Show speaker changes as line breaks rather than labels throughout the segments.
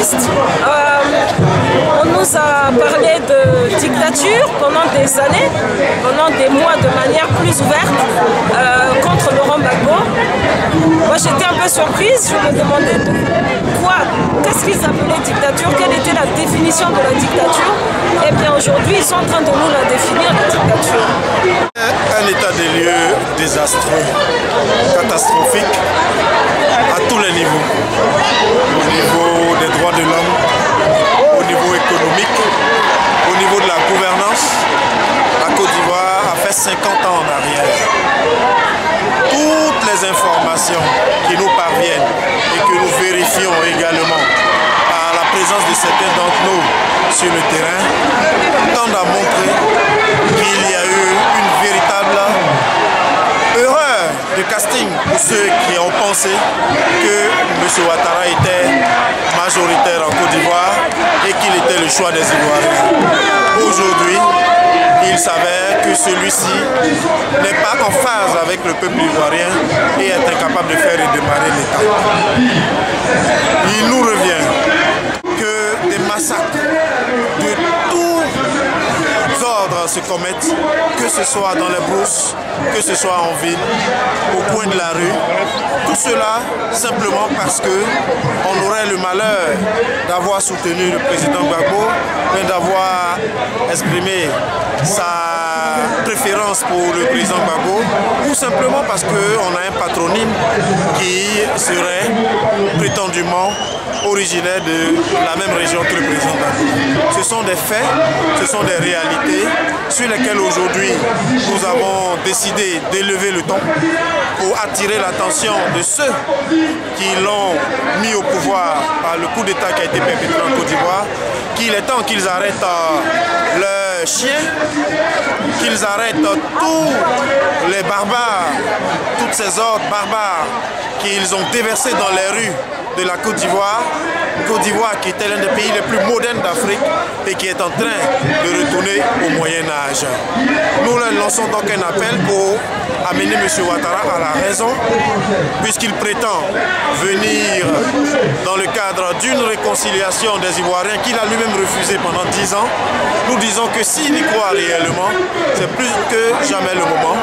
journalistes. On nous a parlé de dictature pendant des années, pendant des mois de manière plus ouverte contre Laurent Gbagbo. Moi j'étais un peu surprise, je me demandais qu'est-ce qu'ils appelaient dictature, quelle était la définition de la dictature. Et bien aujourd'hui ils sont en train de nous la définir, la dictature.
Un état des lieux désastreux, catastrophique à tous les niveaux. Au niveau des droits de l'homme, au niveau économique, au niveau de la gouvernance. La Côte d'Ivoire a fait 50 ans en arrière. Toutes les informations qui nous parviennent et que nous vérifions également par la présence de certains d'entre nous sur le terrain tendent à montrer qu'il y a eu une véritable erreur de casting pour ceux qui ont pensé que M. Ouattara était majoritaire en Côte d'Ivoire et qu'il était le choix des Ivoiriens. Aujourd'hui, il s'avère que celui-ci n'est pas en phase avec le peuple ivoirien et est incapable de faire redémarrer l'État. Il nous revient que des massacres de tous ordres se commettent, que ce soit dans les brousses, que ce soit en ville, au coin de la rue. Tout cela simplement parce qu'on aurait le malheur d'avoir soutenu le président Gbagbo et d'avoir exprimé sa préférence pour le président Gbagbo, ou simplement parce qu'on a un patronyme qui serait prétendument originaire de la même région que le président Gbagbo. Ce sont des faits, ce sont des réalités sur lesquelles aujourd'hui nous avons décidé d'élever le ton pour attirer l'attention de ceux qui l'ont mis au pouvoir par le coup d'État qui a été perpétré en Côte d'Ivoire, qu'il est temps qu'ils arrêtent leurs chiens, qu'ils arrêtent tous les barbares, toutes ces ordres barbares qu'ils ont déversés dans les rues de la Côte d'Ivoire. Côte d'Ivoire qui était l'un des pays les plus modernes d'Afrique et qui est en train de retourner au Moyen-Âge. Nous leur lançons donc un appel pour amener M. Ouattara à la raison, puisqu'il prétend venir dans le cadre d'une réconciliation des Ivoiriens qu'il a lui-même refusé pendant 10 ans. Nous disons que s'il y croit réellement, c'est plus que jamais le moment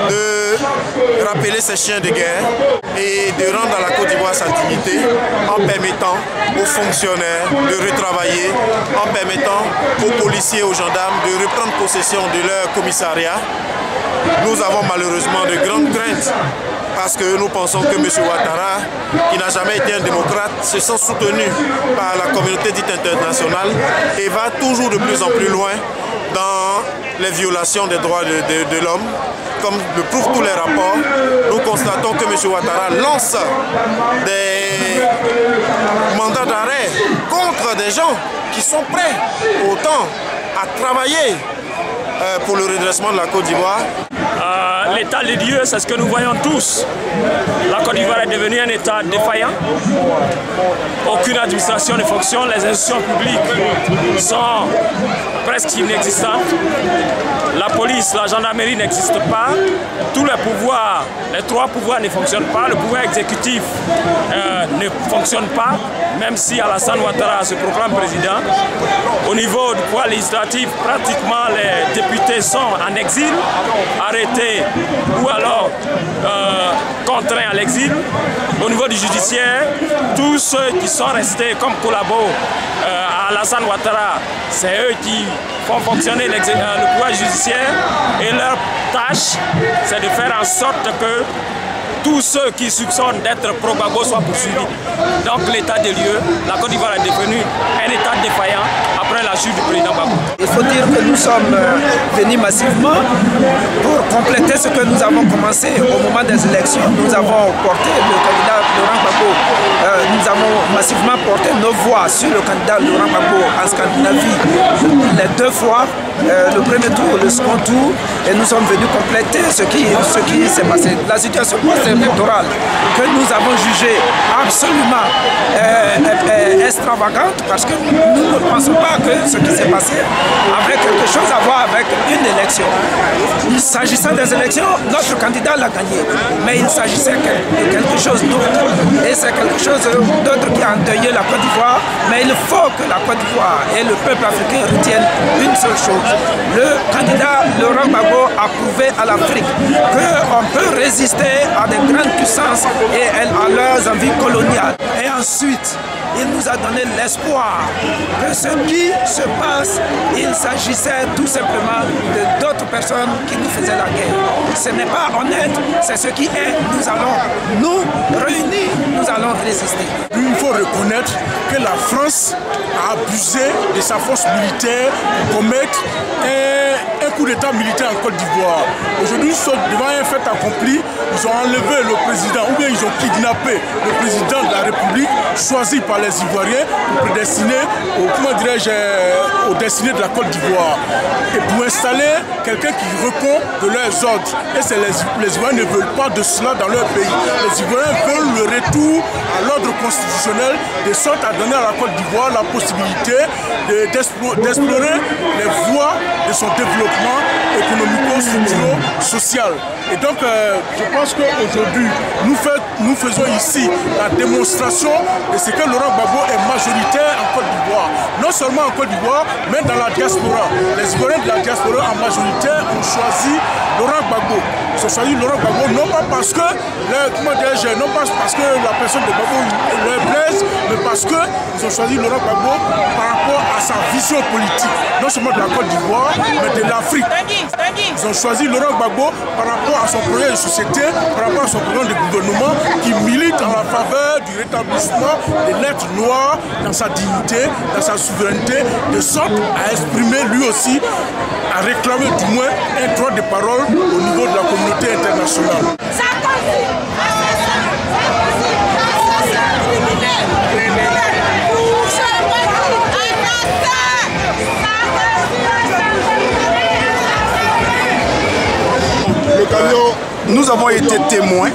de rappeler ces chiens de guerre et de rendre à la Côte d'Ivoire sa dignité en permettant aux fonctionnaires de retravailler, en permettant aux policiers et aux gendarmes de reprendre possession de leur commissariat. Nous avons malheureusement de grandes craintes parce que nous pensons que M. Ouattara, qui n'a jamais été un démocrate, se sent soutenu par la communauté dite internationale et va toujours de plus en plus loin dans les violations des droits de l'homme. Comme le prouvent tous les rapports, nous constatons que M. Ouattara lance des mandats d'arrêt contre des gens qui sont prêts autant à travailler pour le redressement de la Côte d'Ivoire.
L'état des lieux, c'est ce que nous voyons tous. La Côte d'Ivoire est devenue un État défaillant. Aucune administration ne fonctionne. Les institutions publiques sont presque inexistantes. La police, la gendarmerie n'existent pas. Tous les pouvoirs, les trois pouvoirs ne fonctionnent pas. Le pouvoir exécutif ne fonctionne pas, même si Alassane Ouattara se proclame président. Au niveau du pouvoir législatif, pratiquement les députés sont en exil, arrêtés ou alors contraints à l'exil. Au niveau du judiciaire, tous ceux qui sont restés comme collabos à Alassane Ouattara, c'est eux qui font fonctionner le pouvoir judiciaire et leur tâche, c'est de faire en sorte que tous ceux qui soupçonnent d'être pro-Gbagbo soient poursuivis. Donc l'état des lieux, la Côte d'Ivoire est devenue un État défaillant après la chute du président Gbagbo.
Il faut dire que nous sommes venus massivement pour compléter ce que nous avons commencé au moment des élections. Nous avons porté le candidat Laurent Gbagbo, nous avons massivement porté nos voix sur le candidat Laurent Gbagbo en Scandinavie les 2 fois, le premier tour, le second tour, et nous sommes venus compléter ce qui s'est passé. La situation post-électorale que nous avons jugée absolument extravagante parce que nous ne pensons pas que ce qui s'est passé avait quelque chose à voir avec une élection. S'agissant des élections, notre candidat l'a gagné, mais il s'agissait de quelque chose d'autre. Et c'est quelque chose d'autre qui a endeuillé la Côte d'Ivoire, mais il faut que la Côte d'Ivoire et le peuple africain retiennent une seule chose. Le candidat Laurent Gbagbo a prouvé à l'Afrique qu'on peut résister à des grandes puissances et à leurs envies coloniales. Et ensuite, il nous a donné l'espoir que ce qui se passe, il s'agissait tout simplement de d'autres personnes qui nous faisaient la guerre. Ce n'est pas honnête, c'est ce qui est. Nous allons nous réunir, nous allons résister.
Il faut reconnaître que la France a abusé de sa force militaire pour commettre un coup d'état militaire en Côte d'Ivoire. Aujourd'hui, ils sont devant un fait accompli. Ils ont enlevé le président, ou bien ils ont kidnappé le président de la République, choisi par les Ivoiriens pour prédestiner aux destinées de la Côte d'Ivoire. Et pour installer quelqu'un qui répond de leurs ordres. Et les Ivoiriens ne veulent pas de cela dans leur pays. Les Ivoiriens veulent le retour à l'ordre constitutionnel, de sorte à donner à la Côte d'Ivoire la possibilité d'explorer les voies de son développement économico-social. Et donc, je pense qu'aujourd'hui, nous faisons ici la démonstration de ce que Laurent Gbagbo est majoritaire en Côte d'Ivoire. Non seulement en Côte d'Ivoire, mais dans la diaspora. Les Ivoiriens de la diaspora en majorité ont choisi Laurent Gbagbo. Ils ont choisi Laurent Gbagbo non pas parce que, non pas parce que la personne de Gbagbo leur plaise, mais parce qu'ils ont choisi Laurent Gbagbo par rapport à sa vision politique, non seulement de la Côte d'Ivoire, mais de l'Afrique. Ils ont choisi Laurent Gbagbo par rapport à son projet de société, par rapport à son programme de gouvernement qui milite en la faveur du rétablissement de l'être noir dans sa dignité, dans sa souveraineté, de sorte à exprimer lui aussi, à réclamer du moins un droit de parole au niveau de la communauté internationale.
Nous avons été témoins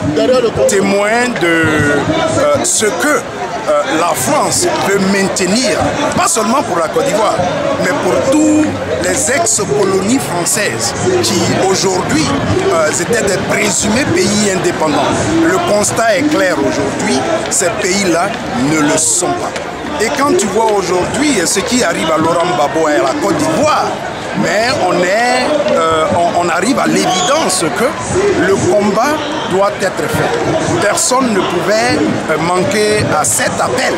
de ce que la France veut maintenir, pas seulement pour la Côte d'Ivoire, mais pour tous les ex-colonies françaises qui aujourd'hui étaient des présumés pays indépendants. Le constat est clair aujourd'hui, ces pays-là ne le sont pas. Et quand tu vois aujourd'hui ce qui arrive à Laurent Gbagbo et à la Côte d'Ivoire, mais on arrive à l'évidence que le combat doit être fait. Personne ne pouvait manquer à cet appel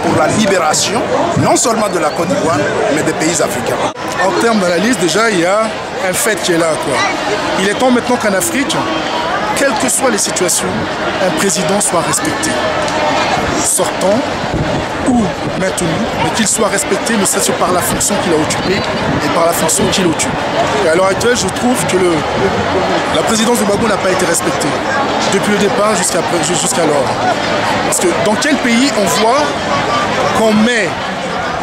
pour la libération, non seulement de la Côte d'Ivoire, mais des pays africains.
En termes d'analyse, déjà, il y a un fait qui est là, quoi. Il est temps maintenant qu'en Afrique, quelles que soient les situations, un président soit respecté. Sortant ou maintenu, mais qu'il soit respecté, ne serait-ce que par la fonction qu'il a occupée et par la fonction qu'il occupe. Et à l'heure actuelle, je trouve que la présidence de Gbagbo n'a pas été respectée depuis le départ jusqu'alors. Parce que dans quel pays on voit qu'on met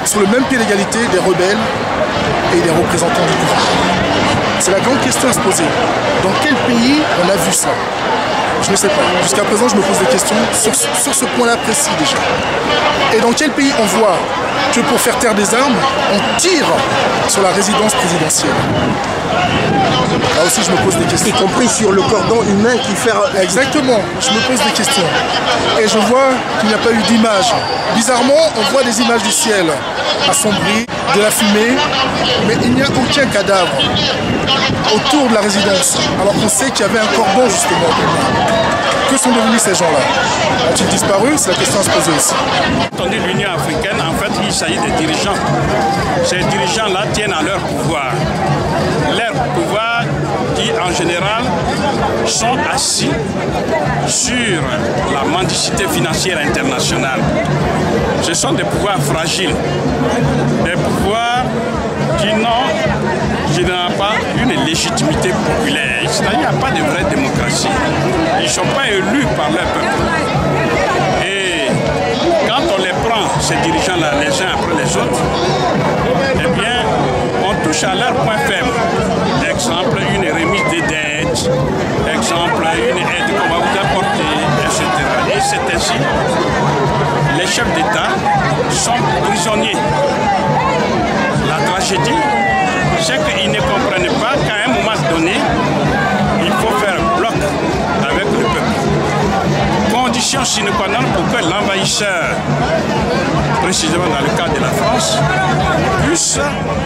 sur le même pied d'égalité des rebelles et des représentants du gouvernement? C'est la grande question à se poser. Dans quel pays on a vu ça? Je ne sais pas. Jusqu'à présent, je me pose des questions sur ce point-là précis déjà. Et dans quel pays on voit que pour faire taire des armes, on tire sur la résidence présidentielle? Là aussi, je me pose des questions.
Y compris sur le cordon humain qui fait...
Exactement, je me pose des questions. Et je vois qu'il n'y a pas eu d'image. Bizarrement, on voit des images du ciel assombri, de la fumée, mais il n'y a aucun cadavre autour de la résidence, alors qu'on sait qu'il y avait un cordon justement. Que sont devenus ces gens-là? Ont-ils disparu? C'est la question à se poser aussi.
Entendu l'Union africaine, en fait, il s'agit des dirigeants. Ces dirigeants-là tiennent à leur pouvoir. Leur pouvoir qui, en général, sont assis sur la mendicité financière internationale. Ce sont des pouvoirs fragiles, des pouvoirs qui n'ont pas une légitimité populaire. C'est-à-dire qu'il n'y a pas de vraie démocratie. Ils ne sont pas élus par leur peuple. Et quand on les prend, ces dirigeants-là, les uns après les autres, eh bien, on touche à leur point faible. Exemple, une remise des dettes, exemple, une aide qu'on va vous apporter, etc. Et c'est ainsi.
les chefs d'État sont prisonniers. La tragédie, c'est qu'ils ne comprennent pas qu'à un moment donné, il faut faire bloc avec le peuple. Condition sine qua non pour que l'envahisseur, précisément dans le cas de la France, puisse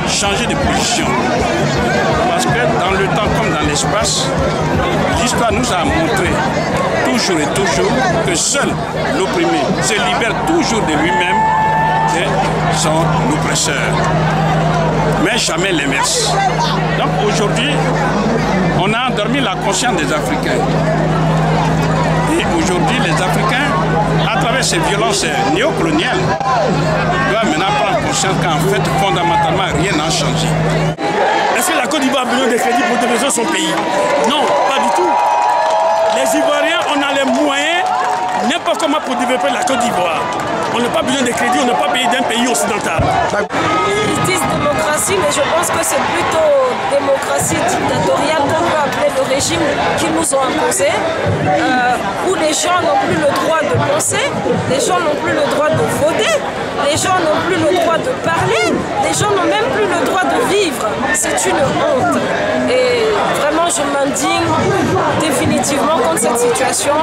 changer de position. Parce que dans le temps comme dans l'espace, l'histoire nous a montré toujours et toujours que seul l'opprimé se libère toujours de lui-même de son oppresseur, mais jamais l'inverse. Donc aujourd'hui, on a endormi la conscience des Africains. Et aujourd'hui, les Africains, à travers ces violences néocoloniales, doivent maintenant prendre conscience qu'en fait, fondamentalement, rien n'a changé.
Est-ce que la Côte d'Ivoire a besoin de crédit pour développer son pays? Non, pas du tout. Les Ivoiriens, on a les moyens, n'importe comment pour développer la Côte d'Ivoire. On n'a pas besoin de crédit, on n'a pas payé d'un pays occidental.
Ils disent démocratie, mais je pense que c'est plutôt démocratie dictatoriale qu'on peut appeler le régime qu'ils nous ont imposé, où les gens n'ont plus le droit de penser, les gens n'ont plus le droit de voter, les gens n'ont plus le droit de parler, les gens n'ont même plus le droit de vivre. C'est une honte. Et vraiment, je m'indigne définitivement contre cette situation.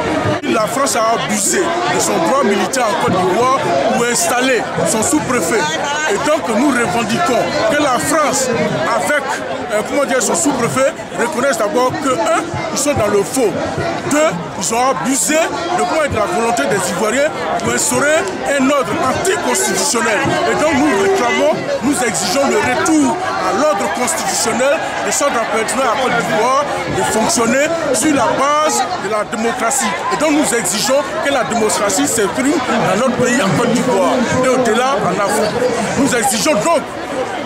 La France a abusé de son droit militaire en Côte d'Ivoire pour installer son sous-préfet. Et donc nous revendiquons que la France, avec son sous-préfet, reconnaisse d'abord que, un, ils sont dans le faux. Deux, ils ont abusé de la volonté des Ivoiriens pour instaurer un ordre anticonstitutionnel. Et donc nous réclamons, nous exigeons le retour à l'ordre constitutionnel de sorte à permettre à Côte d'Ivoire de fonctionner sur la base de la démocratie. Et donc nous exigeons que la démocratie s'exprime dans notre pays en Côte d'Ivoire et au-delà en Afrique. Nous exigeons donc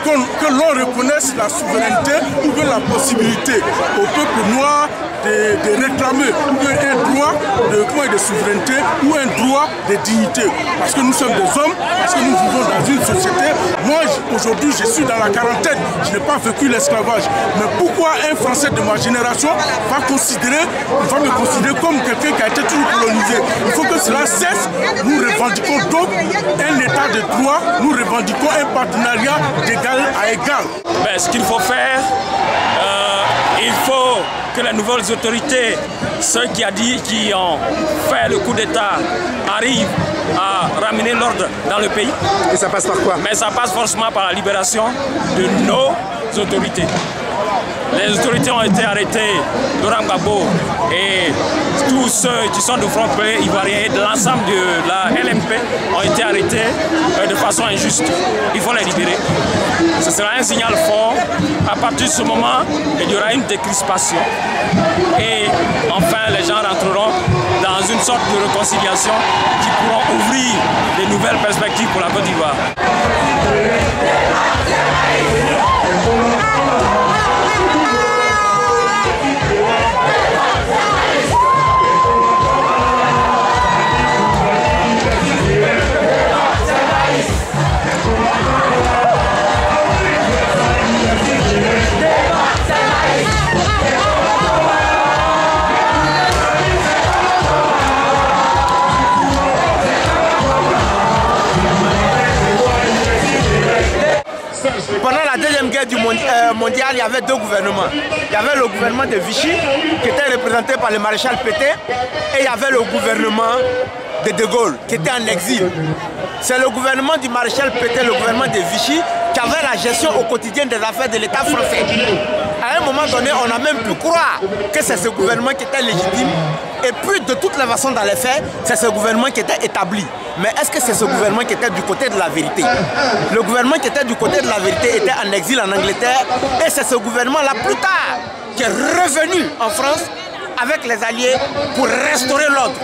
que l'on reconnaisse la souveraineté ou que la possibilité au peuple noir de réclamer un droit de souveraineté ou un droit de dignité. Parce que nous sommes des hommes, parce que nous vivons dans une société. Moi, aujourd'hui, je suis dans la quarantaine, je n'ai pas vécu l'esclavage. Mais pourquoi un Français de ma génération va me considérer comme quelqu'un qui a été toujours colonisé? Il faut que cela cesse. Nous revendiquons donc un état de droit, nous revendiquons un partenariat d'égal à égal.
Ben, ce qu'il faut faire, il faut que les nouvelles autorités, ceux qui ont fait le coup d'État, arrivent à ramener l'ordre dans le pays.
Et ça passe par quoi?
Mais ça passe forcément par la libération de nos autorités. Les autorités ont été arrêtées, Laurent Gbagbo et tous ceux qui sont du Front Populaire ivoirien et de l'ensemble de la LMP ont été arrêtés de façon injuste. Il faut les libérer. Ce sera un signal fort. À partir de ce moment, il y aura une décrispation. Et enfin, les gens rentreront dans une sorte de réconciliation qui pourront ouvrir de nouvelles perspectives pour la Côte d'Ivoire.
Pendant la deuxième guerre mondiale, il y avait deux gouvernements. Il y avait le gouvernement de Vichy, qui était représenté par le maréchal Pétain, et il y avait le gouvernement de Gaulle, qui était en exil. C'est le gouvernement du maréchal Pétain, le gouvernement de Vichy, qui avait la gestion au quotidien des affaires de l'État français. À un moment donné, on a même pu croire que c'est ce gouvernement qui était légitime. Et puis, de toutes les façons, dans les faits, c'est ce gouvernement qui était établi. Mais est-ce que c'est ce gouvernement qui était du côté de la vérité? Le gouvernement qui était du côté de la vérité était en exil en Angleterre. Et c'est ce gouvernement-là, plus tard, qui est revenu en France avec les alliés pour restaurer l'ordre.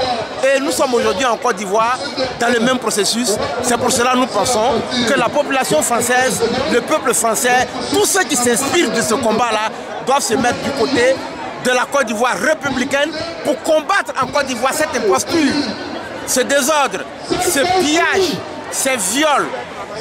Et nous sommes aujourd'hui en Côte d'Ivoire dans le même processus. C'est pour cela que nous pensons que la population française, le peuple français, tous ceux qui s'inspirent de ce combat-là doivent se mettre du côté de la Côte d'Ivoire républicaine pour combattre en Côte d'Ivoire cette imposture, ce désordre, ce pillage, ces viols,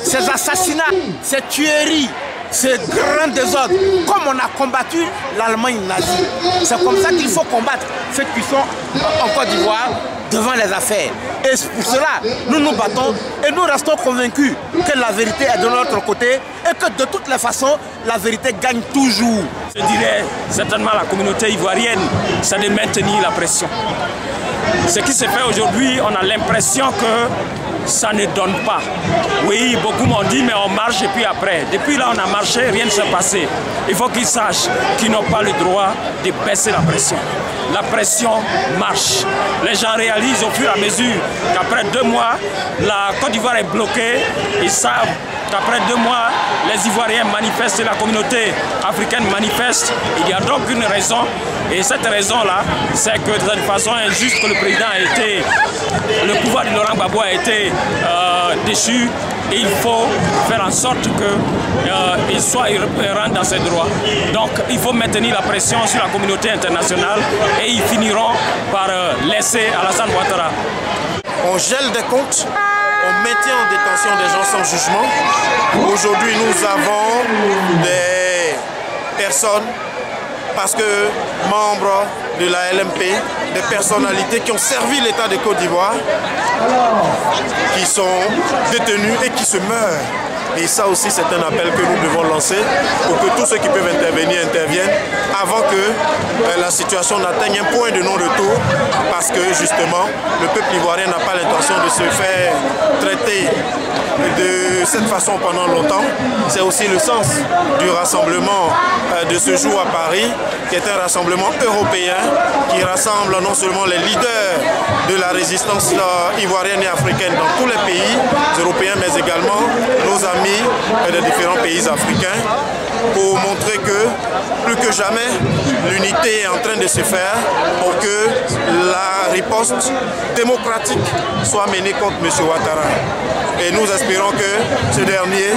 ces assassinats, ces tueries, ces grands désordres, comme on a combattu l'Allemagne nazie. C'est comme ça qu'il faut combattre ceux qui sont en Côte d'Ivoire devant les affaires. Et pour cela, nous nous battons et nous restons convaincus que la vérité est de notre côté et que de toutes les façons, la vérité gagne toujours.
Je dirais certainement la communauté ivoirienne, c'est de maintenir la pression. Ce qui se fait aujourd'hui, on a l'impression que ça ne donne pas. Oui, beaucoup m'ont dit, mais on marche et puis après. Depuis là, on a marché, rien ne s'est passé. Il faut qu'ils sachent qu'ils n'ont pas le droit de baisser la pression. La pression marche. Les gens réalisent au fur et à mesure qu'après 2 mois, la Côte d'Ivoire est bloquée. Ils savent qu'après 2 mois, les Ivoiriens manifestent et la communauté africaine manifeste. Il y a donc une raison. Et cette raison-là, c'est que de toute façon injuste que le président a été, le pouvoir de Laurent Gbagbo a été déchu. Et il faut faire en sorte qu'il soit rentre dans ses droits. Donc il faut maintenir la pression sur la communauté internationale et ils finiront par laisser Alassane Ouattara.
On gèle des comptes, on maintient en détention des gens sans jugement. Aujourd'hui, nous avons des personnes, parce que membres de la LMP, des personnalités qui ont servi l'État de Côte d'Ivoire, qui sont détenus et qui se meurent. Et ça aussi, c'est un appel que nous devons lancer pour que tous ceux qui peuvent intervenir interviennent avant que la situation n'atteigne un point de non-retour, parce que justement, le peuple ivoirien n'a pas l'intention de se faire traiter de cette façon pendant longtemps. C'est aussi le sens du rassemblement de ce jour à Paris, qui est un rassemblement européen qui rassemble non seulement les leaders de la résistance ivoirienne et africaine dans tous les pays européens, mais également nos amis des différents pays africains, pour montrer que, plus que jamais, l'unité est en train de se faire pour que la riposte démocratique soit menée contre M. Ouattara. Et nous espérons que ce dernier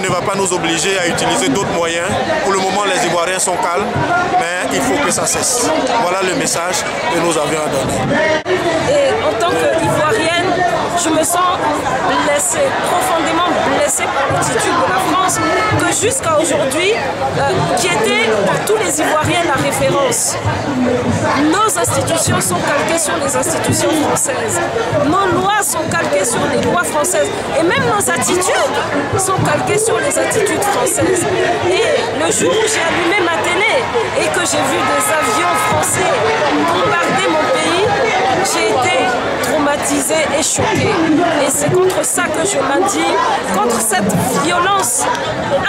ne va pas nous obliger à utiliser d'autres moyens. Pour le moment, les Ivoiriens sont calmes, mais il faut que ça cesse. Voilà le message que nous avions à donner.
Et en tant qu'Ivoirienne, je me sens blessée, profondément blessée par l'attitude de la France, que jusqu'à aujourd'hui, qui était pour tous les Ivoiriens la référence. Nos institutions sont calquées sur les institutions françaises. Nos lois sont calquées sur les lois françaises. Et même nos attitudes sont calquées sur les attitudes françaises. Et le jour où j'ai allumé ma télé et que j'ai vu des avions français bombarder mon pays, j'ai été traumatisée et choquée. Et c'est contre ça que je m'indigne, contre cette violence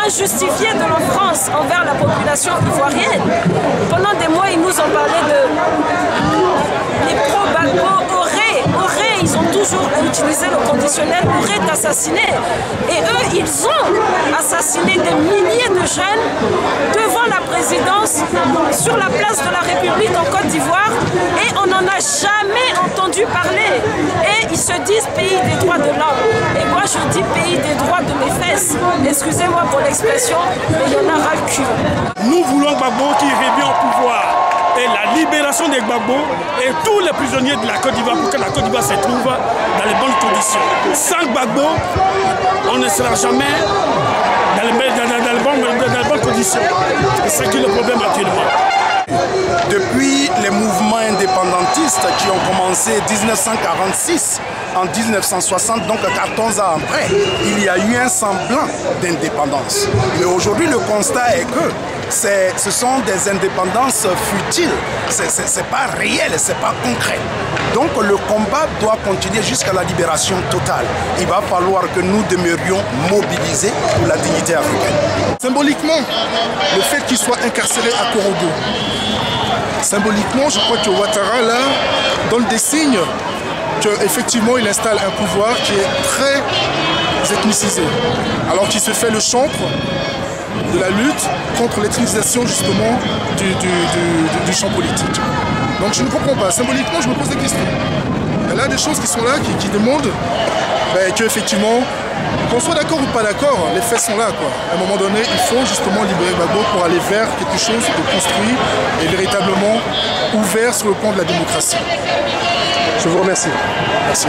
injustifiée de la France envers la population ivoirienne. Pendant des mois, ils nous ont parlé de les pro-Gbagbo ils ont toujours utilisé le conditionnel, auraient assassiné. Et eux, ils ont assassiné des milliers de jeunes devant la présidence, sur la place de la République en Côte d'Ivoire, et on n'en a jamais entendu parler. Et ils se disent pays des droits de l'homme. Et moi, je dis pays des droits de mes fesses. Excusez-moi pour l'expression, mais il y en a ras le cul.
Nous voulons Gbagbo qui revient au pouvoir. Et la libération des Gbagbo et tous les prisonniers de la Côte d'Ivoire pour que la Côte d'Ivoire se trouve dans les bonnes conditions. Sans Gbagbo, on ne sera jamais dans les bonnes conditions. C'est ça qui est le problème actuellement.
Depuis les mouvements indépendantistes qui ont commencé en 1946, en 1960, donc 14 ans après, il y a eu un semblant d'indépendance. Mais aujourd'hui, le constat est que ce sont des indépendances futiles, c'est pas réel, c'est pas concret. Donc le combat doit continuer jusqu'à la libération totale. Il va falloir que nous demeurions mobilisés pour la dignité africaine.
Symboliquement, le fait qu'il soit incarcéré à Korogo, symboliquement, je crois que Ouattara là donne des signes qu'effectivement il installe un pouvoir qui est très ethnicisé, alors qu'il se fait le chantre de la lutte contre l'ethnicisation justement du champ politique. Donc je ne comprends pas. Symboliquement, je me pose des questions. Il y a des choses qui sont là, qui demandent qu'effectivement, qu'on soit d'accord ou pas d'accord, les faits sont là, quoi. À un moment donné, il faut justement libérer Gbagbo pour aller vers quelque chose de construit et véritablement ouvert sur le plan de la démocratie. Je vous remercie. Merci.